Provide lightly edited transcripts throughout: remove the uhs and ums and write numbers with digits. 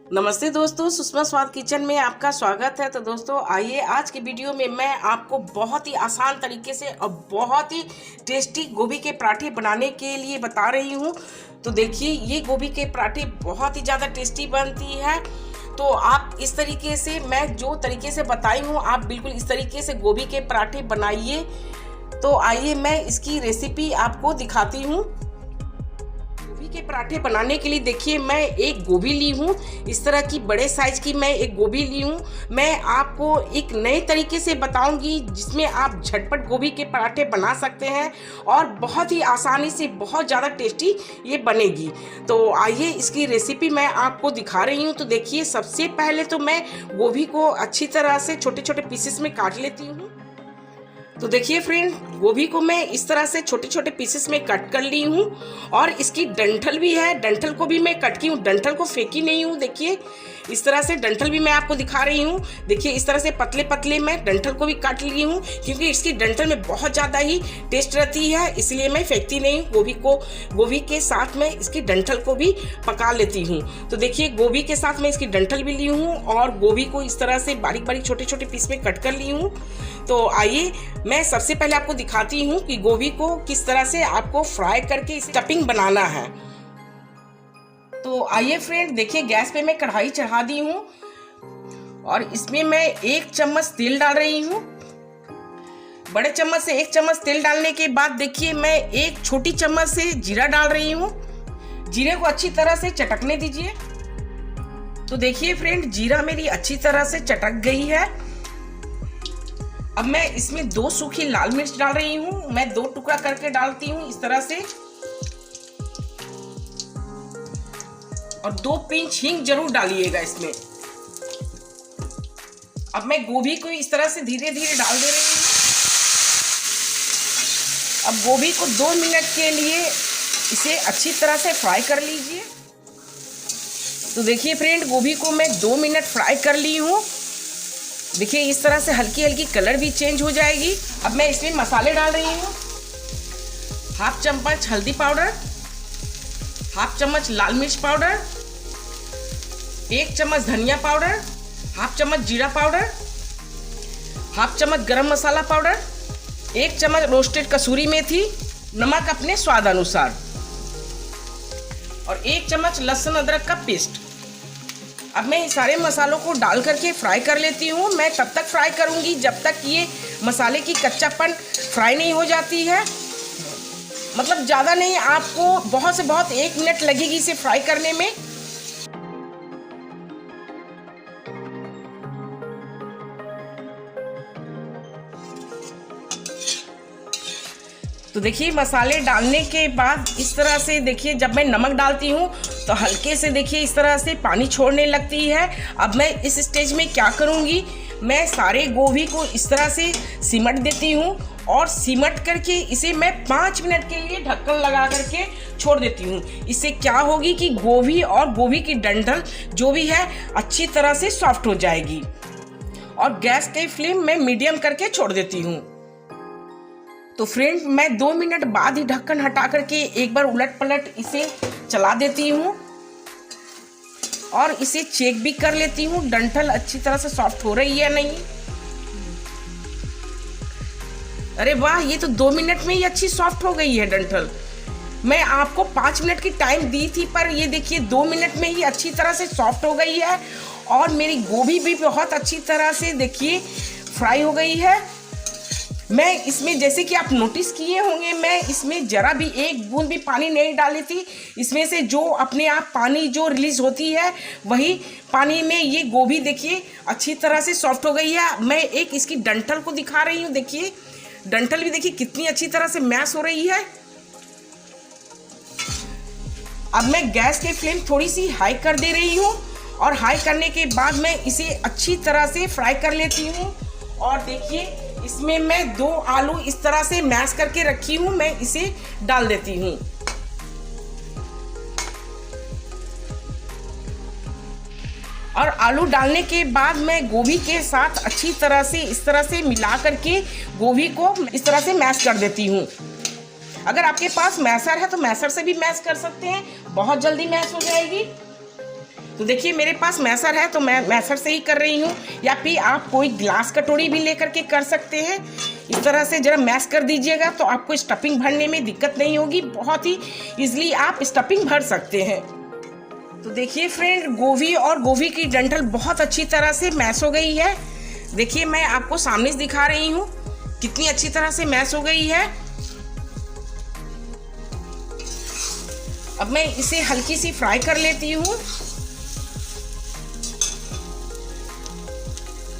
नमस्ते दोस्तों, सुषमा स्वाद किचन में आपका स्वागत है। तो दोस्तों आइए आज की वीडियो में मैं आपको बहुत ही आसान तरीके से और बहुत ही टेस्टी गोभी के पराठे बनाने के लिए बता रही हूँ। तो देखिए, ये गोभी के पराठे बहुत ही ज़्यादा टेस्टी बनती है। तो आप इस तरीके से, मैं जो तरीके से बताई हूँ, आप बिल्कुल इस तरीके से गोभी के पराठे बनाइए। तो आइए मैं इसकी रेसिपी आपको दिखाती हूँ। के पराठे बनाने के लिए देखिए, मैं एक गोभी ली हूँ, इस तरह की बड़े साइज की मैं एक गोभी ली हूँ। मैं आपको एक नए तरीके से बताऊंगी जिसमें आप झटपट गोभी के पराठे बना सकते हैं और बहुत ही आसानी से बहुत ज़्यादा टेस्टी ये बनेगी। तो आइए इसकी रेसिपी मैं आपको दिखा रही हूँ। तो देखिए, सबसे पहले तो मैं गोभी को अच्छी तरह से छोटे छोटे पीसेस में काट लेती हूँ। तो देखिए फ्रेंड, गोभी को मैं इस तरह से छोटे छोटे पीसेस में कट कर ली हूँ और इसकी डंठल भी है, डंठल को भी मैं कट की हूँ, डंठल को फेंकी नहीं हूँ। देखिए इस तरह से डंठल भी मैं आपको दिखा रही हूँ। देखिए इस तरह से पतले पतले मैं डंठल को भी काट ली हूँ, क्योंकि इसकी डंठल में बहुत ज़्यादा ही टेस्ट रहती है, इसलिए मैं फेंकती नहीं हूँ गोभी को। गोभी के साथ मैं इसकी डंठल को भी पका लेती हूँ। तो देखिए, गोभी के साथ मैं इसकी डंठल भी ली हूँ और गोभी को इस तरह से बारीक बारीक छोटे छोटे पीस में कट कर ली हूँ। तो आइए मैं सबसे पहले आपको दिखाती हूँ कि गोभी को किस तरह से आपको फ्राई करके इसे स्टफिंग बनाना है। तो आइए फ्रेंड, देखिए गैस पे मैं कढ़ाई चढ़ा दी हूँ और इसमें मैं 1 चम्मच तेल डाल रही हूँ। बड़े चम्मच से 1 चम्मच तेल डालने के बाद देखिए, मैं 1 छोटी चम्मच से जीरा डाल रही हूँ। जीरे को अच्छी तरह से चटकने दीजिए। तो देखिए फ्रेंड, जीरा मेरी अच्छी तरह से चटक गई है। अब मैं इसमें 2 सूखी लाल मिर्च डाल रही हूँ। मैं 2 टुकड़ा करके डालती हूँ इस तरह से, और 2 पिंच हींग जरूर डालिएगा इसमें। अब मैं गोभी को इस तरह से धीरे धीरे डाल दे रही हूँ। अब गोभी को 2 मिनट के लिए इसे अच्छी तरह से फ्राई कर लीजिए। तो देखिए फ्रेंड, गोभी को मैं 2 मिनट फ्राई कर ली हूँ। देखिए इस तरह से हल्की हल्की कलर भी चेंज हो जाएगी। अब मैं इसमें मसाले डाल रही हूँ। 1/2 चम्मच हल्दी पाउडर, 1/2 चम्मच लाल मिर्च पाउडर, 1 चम्मच धनिया पाउडर, 1/2 चम्मच जीरा पाउडर, 1/2 चम्मच गरम मसाला पाउडर, 1 चम्मच रोस्टेड कसूरी मेथी, नमक अपने स्वाद अनुसार, और 1 चम्मच लहसुन अदरक का पेस्ट। अब मैं सारे मसालों को डाल करके फ्राई कर लेती हूँ। मैं तब तक फ्राई करूँगी जब तक ये मसाले की कच्चापन फ्राई नहीं हो जाती है। मतलब ज़्यादा नहीं, आपको बहुत से बहुत 1 मिनट लगेगी इसे फ्राई करने में। तो देखिए, मसाले डालने के बाद इस तरह से देखिए, जब मैं नमक डालती हूँ तो हल्के से देखिए इस तरह से पानी छोड़ने लगती है। अब मैं इस स्टेज में क्या करूँगी, मैं सारे गोभी को इस तरह से सिमट देती हूँ और सिमट करके इसे मैं 5 मिनट के लिए ढक्कन लगा करके छोड़ देती हूँ। इससे क्या होगी कि गोभी और गोभी की डंठल जो भी है अच्छी तरह से सॉफ्ट हो जाएगी। और गैस की फ्लेम मैं मीडियम करके छोड़ देती हूँ। तो फ्रेंड, मैं 2 मिनट बाद ही ढक्कन हटा करके एक बार उलट पलट इसे चला देती हूँ और इसे चेक भी कर लेती हूँ डंठल अच्छी तरह से सॉफ्ट हो रही है नहीं। अरे वाह, ये तो 2 मिनट में ही अच्छी सॉफ्ट हो गई है डंठल। मैं आपको 5 मिनट की टाइम दी थी, पर ये देखिए 2 मिनट में ही अच्छी तरह से सॉफ्ट हो गई है और मेरी गोभी भी बहुत अच्छी तरह से देखिए फ्राई हो गई है। मैं इसमें, जैसे कि आप नोटिस किए होंगे, मैं इसमें जरा भी 1 बूंद भी पानी नहीं डाली थी। इसमें से जो अपने आप पानी जो रिलीज होती है, वही पानी में ये गोभी देखिए अच्छी तरह से सॉफ्ट हो गई है। मैं एक इसकी डंठल को दिखा रही हूँ। देखिए डंठल भी देखिए कितनी अच्छी तरह से मैश हो रही है। अब मैं गैस की फ्लेम थोड़ी सी हाई कर दे रही हूँ और हाई करने के बाद मैं इसे अच्छी तरह से फ्राई कर लेती हूँ। और देखिए, इसमें मैं 2 आलू इस तरह से मैश करके रखी हूँ, मैं इसे डाल देती हूँ। और आलू डालने के बाद मैं गोभी के साथ अच्छी तरह से इस तरह से मिला करके गोभी को इस तरह से मैश कर देती हूँ। अगर आपके पास मैशर है तो मैशर से भी मैश कर सकते हैं, बहुत जल्दी मैश हो जाएगी। तो देखिए मेरे पास मैसर है तो मैं मैसर से ही कर रही हूँ, या फिर आप कोई ग्लास कटोरी भी लेकर के कर सकते हैं। इस तरह से जरा मैश कर दीजिएगा तो आपको स्टफिंग भरने में दिक्कत नहीं होगी, बहुत ही इजीली आप स्टफिंग भर सकते हैं। तो देखिए फ्रेंड, गोभी और गोभी की डंठल बहुत अच्छी तरह से मैश हो गई है। देखिए मैं आपको सामने से दिखा रही हूँ कितनी अच्छी तरह से मैश हो गई है। अब मैं इसे हल्की सी फ्राई कर लेती हूँ।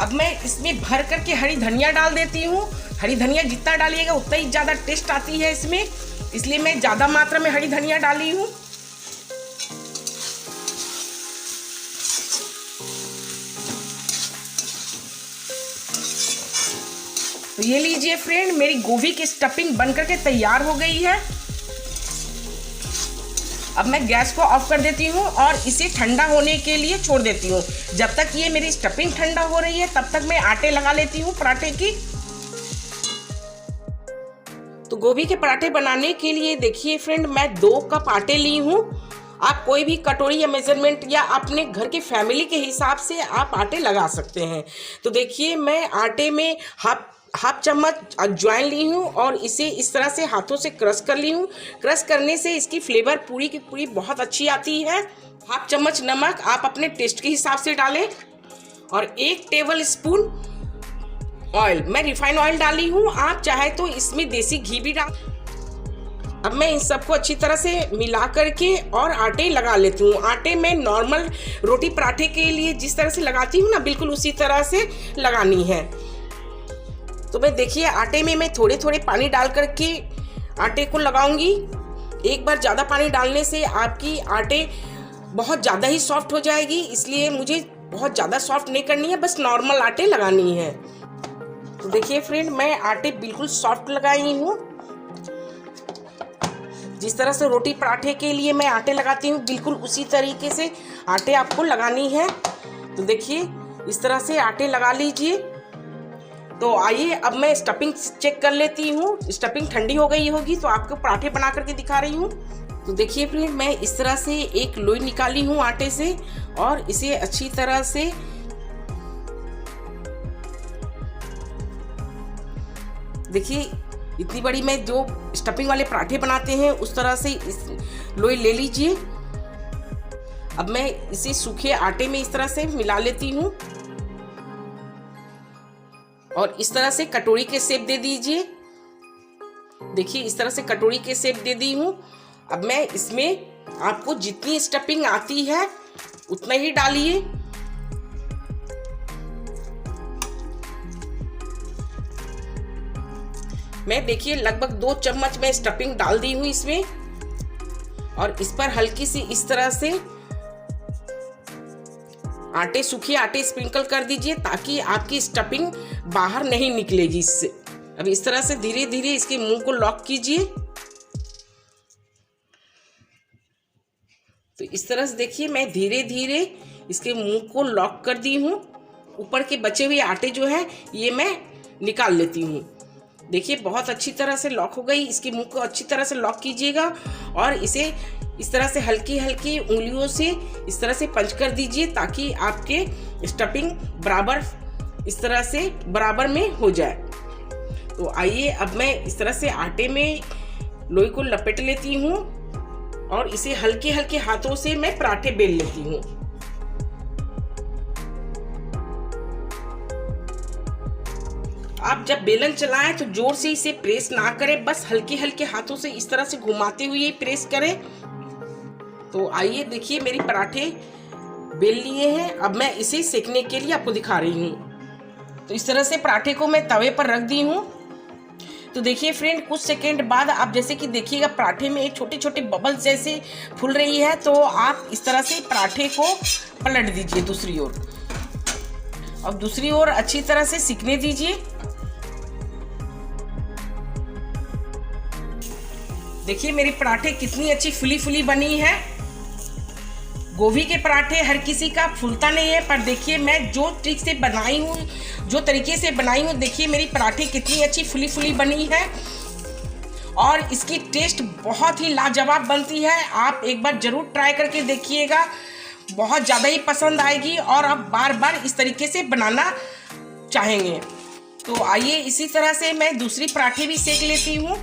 अब मैं इसमें भर करके हरी धनिया डाल देती हूँ। हरी धनिया जितना डालिएगा उतना ही ज़्यादा टेस्ट आती है इसमें, इसलिए मैं ज़्यादा मात्रा में हरी धनिया डाली हूँ। तो ये लीजिए फ्रेंड, मेरी गोभी की स्टफिंग बन करके तैयार हो गई है। अब मैं गैस को ऑफ कर देती हूँ और इसे ठंडा होने के लिए छोड़ देती हूँ। जब तक ये मेरी स्टफिंग ठंडा हो रही है तब तक मैं आटे लगा लेती हूँ पराठे की। तो गोभी के पराठे बनाने के लिए देखिए फ्रेंड, मैं 2 कप आटे ली हूँ। आप कोई भी कटोरी या मेजरमेंट या अपने घर के फैमिली के हिसाब से आप आटे लगा सकते हैं। तो देखिए मैं आटे में हाफ चम्मच अजवाइन ली हूँ और इसे इस तरह से हाथों से क्रश कर ली हूँ। क्रश करने से इसकी फ्लेवर पूरी की पूरी बहुत अच्छी आती है। हाफ चम्मच नमक आप अपने टेस्ट के हिसाब से डालें और 1 टेबल स्पून ऑयल, मैं रिफाइंड ऑयल डाली हूँ, आप चाहे तो इसमें देसी घी भी डाल। अब मैं इन सबको अच्छी तरह से मिला करके और आटे लगा लेती हूँ। आटे में नॉर्मल रोटी पराठे के लिए जिस तरह से लगाती हूँ ना, बिल्कुल उसी तरह से लगानी है। तो मैं देखिए आटे में मैं थोड़े थोड़े पानी डाल करके आटे को लगाऊंगी। एक बार ज़्यादा पानी डालने से आपकी आटे बहुत ज़्यादा ही सॉफ्ट हो जाएगी, इसलिए मुझे बहुत ज़्यादा सॉफ्ट नहीं करनी है, बस नॉर्मल आटे लगानी है। तो देखिए फ्रेंड, मैं आटे बिल्कुल सॉफ्ट लगाई हूँ। जिस तरह से रोटी पराठे के लिए मैं आटे लगाती हूँ, बिल्कुल उसी तरीके से आटे आपको लगानी है। तो देखिए इस तरह से आटे लगा लीजिए। तो आइए अब मैं स्टफिंग चेक कर लेती हूँ। स्टफिंग ठंडी हो गई होगी तो आपको पराठे बना करके दिखा रही हूँ। तो देखिए फ्रेंड, मैं इस तरह से एक लोई निकाली हूँ आटे से और इसे अच्छी तरह से देखिए, इतनी बड़ी मैं जो स्टफिंग वाले पराठे बनाते हैं उस तरह से इस लोई ले लीजिए। अब मैं इसे सूखे आटे में इस तरह से मिला लेती हूँ और इस तरह से कटोरी के शेप दे दीजिए। देखिए इस तरह से कटोरी के शेप दे दी हूँ। अब मैं इसमें आपको जितनी स्टफिंग आती है उतना ही डालिए। मैं देखिए लगभग 2 चम्मच में स्टफिंग डाल दी हूँ इसमें और इस पर हल्की सी इस तरह से सूखे आटे स्प्रिंकल कर दीजिए ताकि आपकी स्टफिंग बाहर नहीं निकलेगी इससे। अब इस तरह से धीरे धीरे इसके मुंह को लॉक कीजिए। तो इस तरह से देखिए मैं धीरे धीरे इसके मुंह को लॉक कर दी हूँ। ऊपर के बचे हुए आटे जो है ये मैं निकाल लेती हूँ। देखिए बहुत अच्छी तरह से लॉक हो गई। इसके मुंह को अच्छी तरह से लॉक कीजिएगा और इसे इस तरह से हल्की हल्की उंगलियों से इस तरह से पंच कर दीजिए ताकि आपके स्टफिंग बराबर इस तरह से बराबर में हो जाए। तो आइए अब मैं इस तरह से आटे में लोई को लपेट लेती हूँ और इसे हल्के हल्के हाथों से मैं पराठे बेल लेती हूँ। आप जब बेलन चलाएं तो जोर से इसे प्रेस ना करें, बस हल्के हल्के हाथों से इस तरह से घुमाते हुए प्रेस करें। तो आइए देखिए मेरी पराठे बेल लिए हैं। अब मैं इसे सेकने के लिए आपको दिखा रही हूँ। तो इस तरह से पराठे को मैं तवे पर रख दी हूँ। तो देखिए फ्रेंड, कुछ सेकंड बाद आप जैसे कि देखिएगा पराठे में एक छोटे छोटे बबल्स जैसे फूल रही है, तो आप इस तरह से पराठे को पलट दीजिए दूसरी ओर। अब दूसरी ओर अच्छी तरह से सिकने दीजिए। देखिए मेरी पराठे कितनी अच्छी फुली फुली बनी है। गोभी के पराठे हर किसी का फूलता नहीं है, पर देखिए मैं जो ट्रिक से बनाई हूँ, जो तरीके से बनाई हूँ, देखिए मेरी पराठे कितनी अच्छी फुली फुली बनी है और इसकी टेस्ट बहुत ही लाजवाब बनती है। आप एक बार ज़रूर ट्राई करके देखिएगा। बहुत ज़्यादा ही पसंद आएगी और आप बार बार इस तरीके से बनाना चाहेंगे। तो आइए इसी तरह से मैं दूसरी पराठे भी सेक लेती हूँ।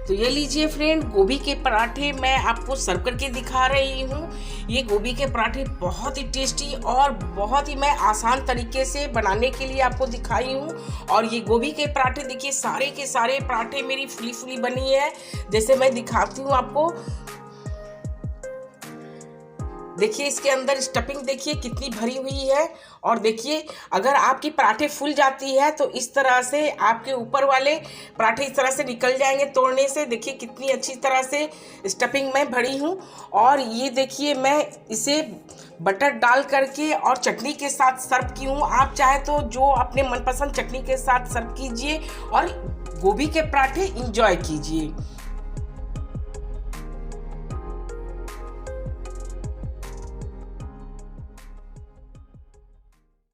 तो ये लीजिए फ्रेंड, गोभी के पराठे मैं आपको सर्व करके दिखा रही हूँ। ये गोभी के पराठे बहुत ही टेस्टी और बहुत ही मैं आसान तरीके से बनाने के लिए आपको दिखाई हूँ। और ये गोभी के पराठे देखिए, सारे के सारे पराठे मेरी फुली फुली बनी है, जैसे मैं दिखाती हूँ आपको। देखिए इसके अंदर स्टफिंग देखिए कितनी भरी हुई है। और देखिए अगर आपकी पराठे फूल जाती है तो इस तरह से आपके ऊपर वाले पराठे इस तरह से निकल जाएंगे तोड़ने से। देखिए कितनी अच्छी तरह से स्टफिंग में भरी हूँ। और ये देखिए मैं इसे बटर डाल करके और चटनी के साथ सर्व की हूँ। आप चाहे तो जो अपने मनपसंद चटनी के साथ सर्व कीजिए और गोभी के पराठे इंजॉय कीजिए।